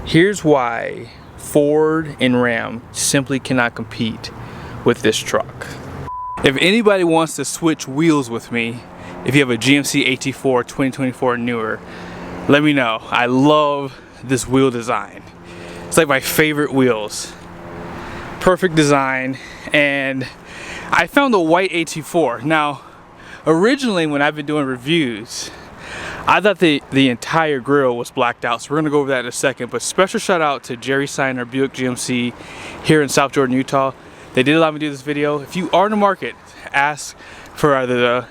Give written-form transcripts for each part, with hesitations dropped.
Here's why Ford and Ram simply cannot compete with this truck. If anybody wants to switch wheels with me, if you have a GMC AT4 2024 or newer, let me know. I love this wheel design. It's like my favorite wheels. Perfect design. And I found the white AT4. Now, originally when I've been doing reviews, I thought the entire grill was blacked out, so we're gonna go over that in a second. But special shout out to Seiner, Buick GMC here in South Jordan, Utah. They did allow me to do this video. If you are in the market, ask for either the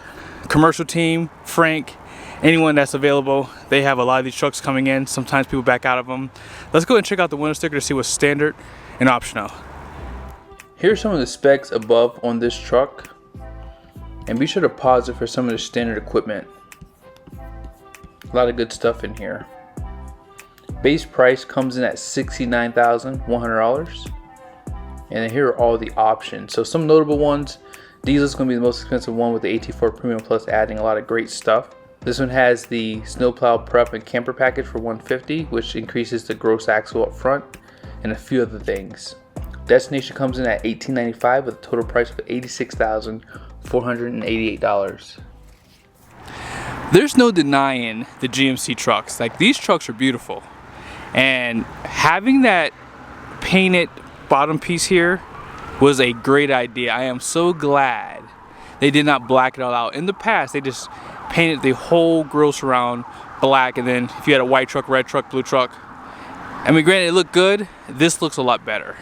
commercial team, Frank, anyone that's available. They have a lot of these trucks coming in. Sometimes people back out of them. Let's go and check out the window sticker to see what's standard and optional. Here's some of the specs above on this truck. And be sure to pause it for some of the standard equipment. A lot of good stuff in here. Base price comes in at $69,100. And then here are all the options. So some notable ones. Diesel's going to be the most expensive one with the AT4 Premium Plus, adding a lot of great stuff. This one has the snowplow prep and camper package for $150, which increases the gross axle up front, and a few other things. Destination comes in at $1,895 with a total price of $86,488. There's no denying the GMC trucks. Like, these trucks are beautiful, and having that painted bottom piece here was a great idea. I am so glad they did not black it all out. In the past, they just painted the whole grille surround black, and then if you had a white truck, red truck, blue truck, I mean, granted, it looked good. This looks a lot better.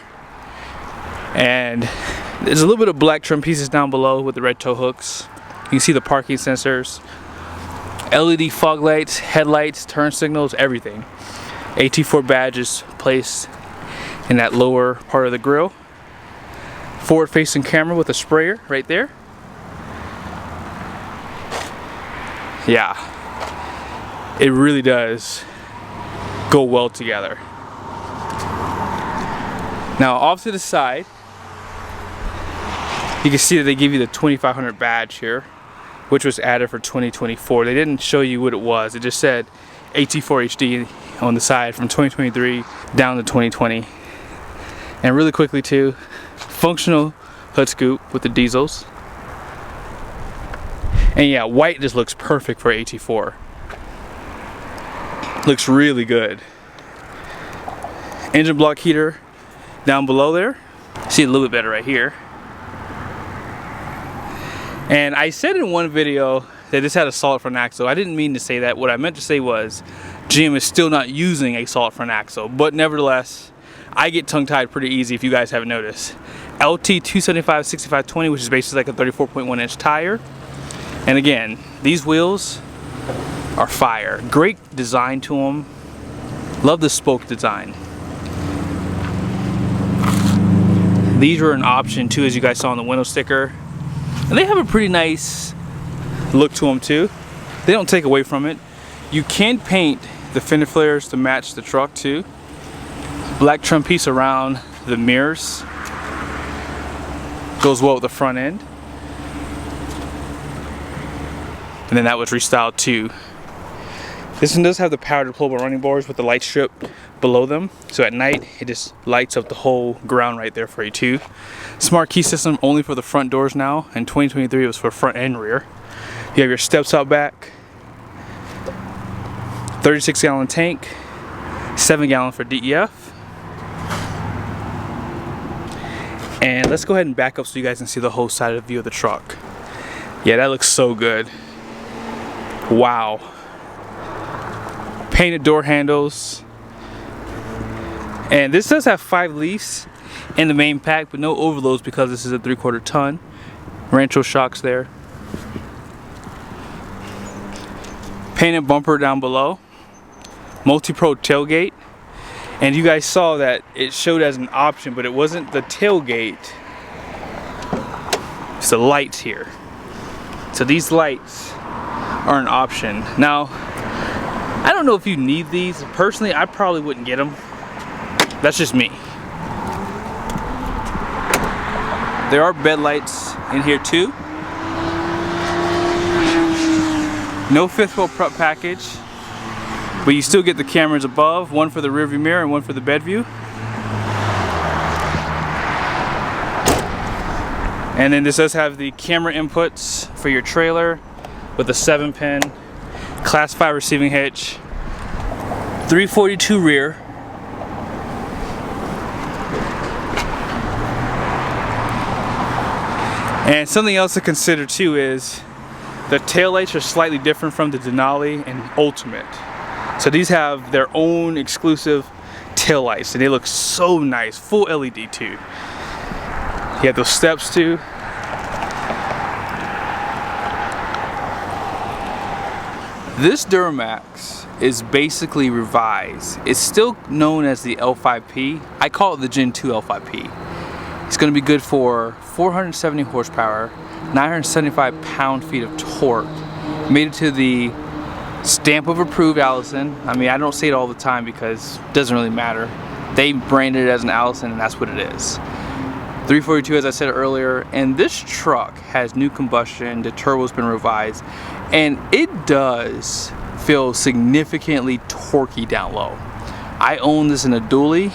And there's a little bit of black trim pieces down below with the red tow hooks. You can see the parking sensors, LED fog lights, headlights, turn signals, everything. AT4 badge is placed in that lower part of the grille. Forward facing camera with a sprayer right there. Yeah, it really does go well together. Now off to the side, you can see that they give you the 2500 badge here, which was added for 2024. They didn't show you what it was. It just said AT4 HD on the side from 2023 down to 2020. And really quickly too, functional hood scoop with the diesels. And yeah, white just looks perfect for AT4. Looks really good. Engine block heater down below there. See it a little bit better right here. And I said in one video that this had a solid front axle. I didn't mean to say that. What I meant to say was GM is still not using a solid front axle, but nevertheless, I get tongue-tied pretty easy if you guys haven't noticed. LT 275/65/20, which is basically like a 34.1 inch tire. And again, these wheels are fire. Great design to them. Love the spoke design. These were an option too, as you guys saw on the window sticker. And they have a pretty nice look to them too. They don't take away from it. You can paint the fender flares to match the truck too. Black trim piece around the mirrors. Goes well with the front end. And then that was restyled too. This one does have the power deployable running boards with the light strip below them. So at night, it just lights up the whole ground right there for you too. Smart key system only for the front doors now. In 2023, it was for front and rear. You have your steps out back. 36-gallon tank. 7-gallon for DEF. And let's go ahead and back up so you guys can see the whole side of the view of the truck. Yeah, that looks so good. Wow. Painted door handles. And this does have 5 leafs in the main pack, but no overloads because this is a 3/4 ton. Rancho shocks there. Painted bumper down below. Multi-Pro tailgate. And you guys saw that it showed as an option, but it wasn't the tailgate. It's the lights here. So these lights are an option. Now, I don't know if you need these. Personally, I probably wouldn't get them. That's just me. There are bed lights in here too. No fifth wheel prep package. but you still get the cameras above, one for the rearview mirror and one for the bed view. And then this does have the camera inputs for your trailer with a 7-pin Class 5 receiving hitch, 342 rear. And something else to consider too is the taillights are slightly different from the Denali and Ultimate. So these have their own exclusive taillights and they look so nice, full LED too. You have those steps too. This Duramax is basically revised. It's still known as the L5P. I call it the Gen 2 L5P. It's going to be good for 470 horsepower, 975 pound-feet of torque. Made it to the stamp of approved Allison. I mean, I don't say it all the time because it doesn't really matter. They branded it as an Allison and that's what it is. 342 as I said earlier, and this truck has new combustion, the turbo's been revised, and it does feel significantly torquey down low. I own this in a dually,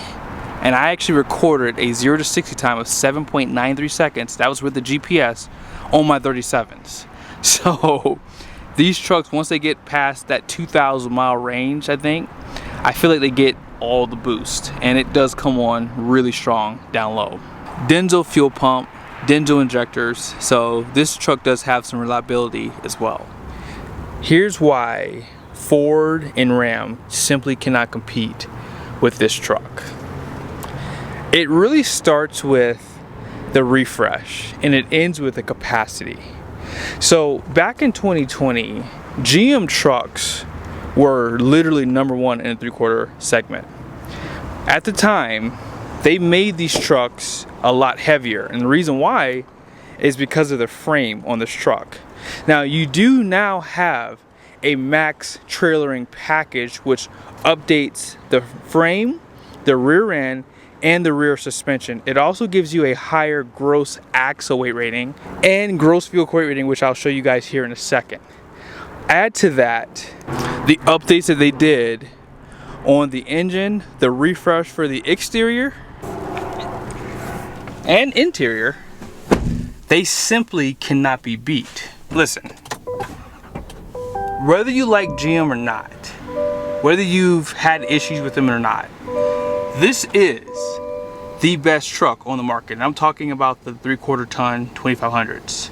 and I actually recorded a 0 to 60 time of 7.93 seconds. That was with the GPS on my 37s. So these trucks, once they get past that 2,000 mile range, I feel like they get all the boost, and it does come on really strong down low. Denso fuel pump, Denso injectors, so this truck does have some reliability as well. Here's why Ford and Ram simply cannot compete with this truck. It really starts with the refresh and it ends with the capacity. So back in 2020, GM trucks were literally #1 in the 3/4 segment. At the time, they made these trucks a lot heavier, and the reason why is because of the frame on this truck. Now you do now have a max trailering package which updates the frame, the rear end, and the rear suspension. It also gives you a higher gross axle weight rating and gross vehicle weight rating, which I'll show you guys here in a second. Add to that the updates that they did on the engine, the refresh for the exterior and interior, they simply cannot be beat. Listen, whether you like GM or not, whether you've had issues with them or not, this is the best truck on the market. And I'm talking about the 3/4 ton 2500s.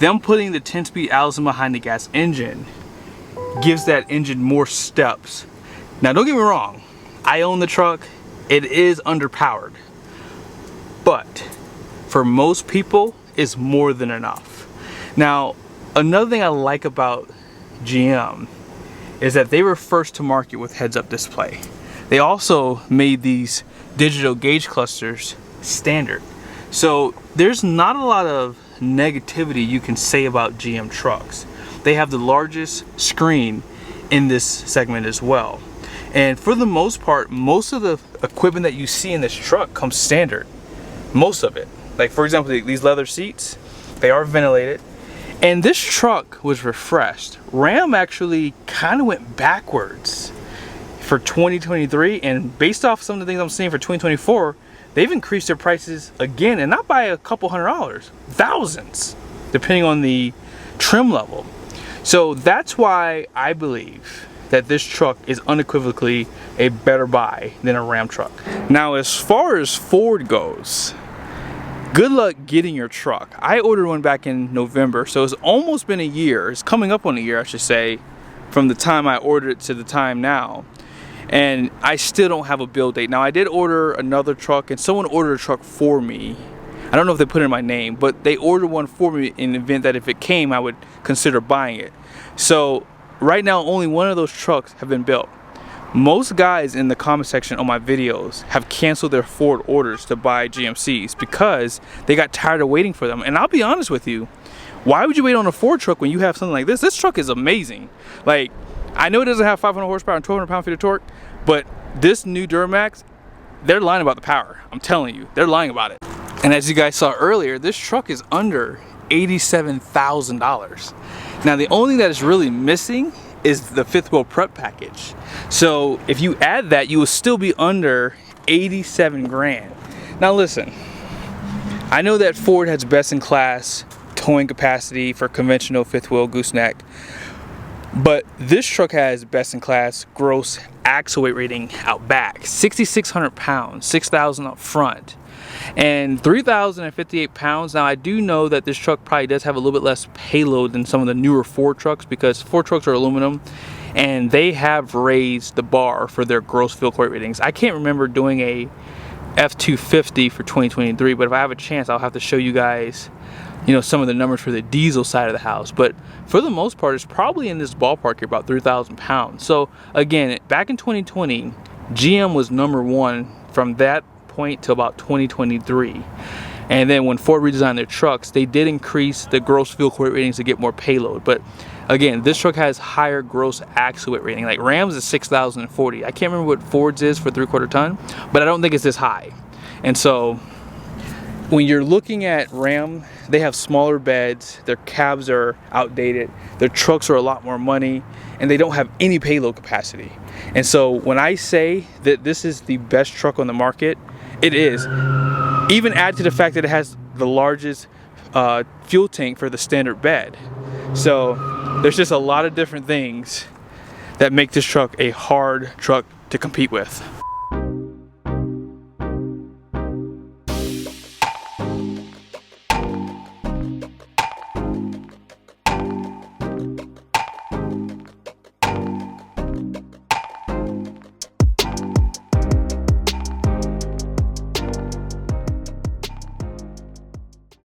Them putting the 10-speed Allison behind the gas engine gives that engine more steps. Now don't get me wrong, I own the truck, it is underpowered, but for most people it's more than enough. Now another thing I like about GM is that they were first to market with heads-up display. They also made these digital gauge clusters standard. So there's not a lot of negativity you can say about GM trucks. They have the largest screen in this segment as well. And for the most part, most of the equipment that you see in this truck comes standard. Most of it. Like for example, these leather seats, they are ventilated. And this truck was refreshed. Ram actually kind of went backwards for 2023, and based off some of the things I'm seeing for 2024, they've increased their prices again, and not by a couple $100s, thousands, depending on the trim level. So that's why I believe that this truck is unequivocally a better buy than a Ram truck. Now as far as Ford goes, good luck getting your truck. I ordered one back in November, so it's almost been a year. It's coming up on a year, I should say, from the time I ordered it to the time now. And I still don't have a build date. Now I did order another truck, and someone ordered a truck for me. I don't know if they put it in my name, but they ordered one for me in the event that if it came, I would consider buying it. So right now, only one of those trucks have been built. Most guys in the comment section on my videos have canceled their Ford orders to buy GMCs because they got tired of waiting for them. And I'll be honest with you, why would you wait on a Ford truck when you have something like this? This truck is amazing. Like, I know it doesn't have 500 horsepower and 1,200 pound-feet of torque, but this new Duramax, they're lying about the power. I'm telling you, they're lying about it. And as you guys saw earlier, this truck is under $87,000. Now the only thing that is really missing is the fifth wheel prep package. So if you add that, you will still be under 87 grand. Now listen, I know that Ford has best in class towing capacity for conventional fifth wheel gooseneck, but this truck has best in class gross axle weight rating out back, 6,600 pounds, 6,000 up front, and 3,058 pounds. Now I do know that this truck probably does have a little bit less payload than some of the newer Ford trucks, because Ford trucks are aluminum and they have raised the bar for their gross vehicle weight ratings. I can't remember doing a F250 for 2023, but if I have a chance, I'll have to show you guys, you know, some of the numbers for the diesel side of the house. But for the most part, it's probably in this ballpark here, about 3,000 pounds. So again, back in 2020, GM was #1 from that point to about 2023. And then when Ford redesigned their trucks, they did increase the gross vehicle weight ratings to get more payload. But again, this truck has higher gross axle weight rating. Like Ram's is 6,040. I can't remember what Ford's is for 3/4 ton, but I don't think it's this high. And so when you're looking at Ram, they have smaller beds, their cabs are outdated, their trucks are a lot more money, and they don't have any payload capacity. And so when I say that this is the best truck on the market, it is. Even add to the fact that it has the largest fuel tank for the standard bed. So there's just a lot of different things that make this truck a hard truck to compete with.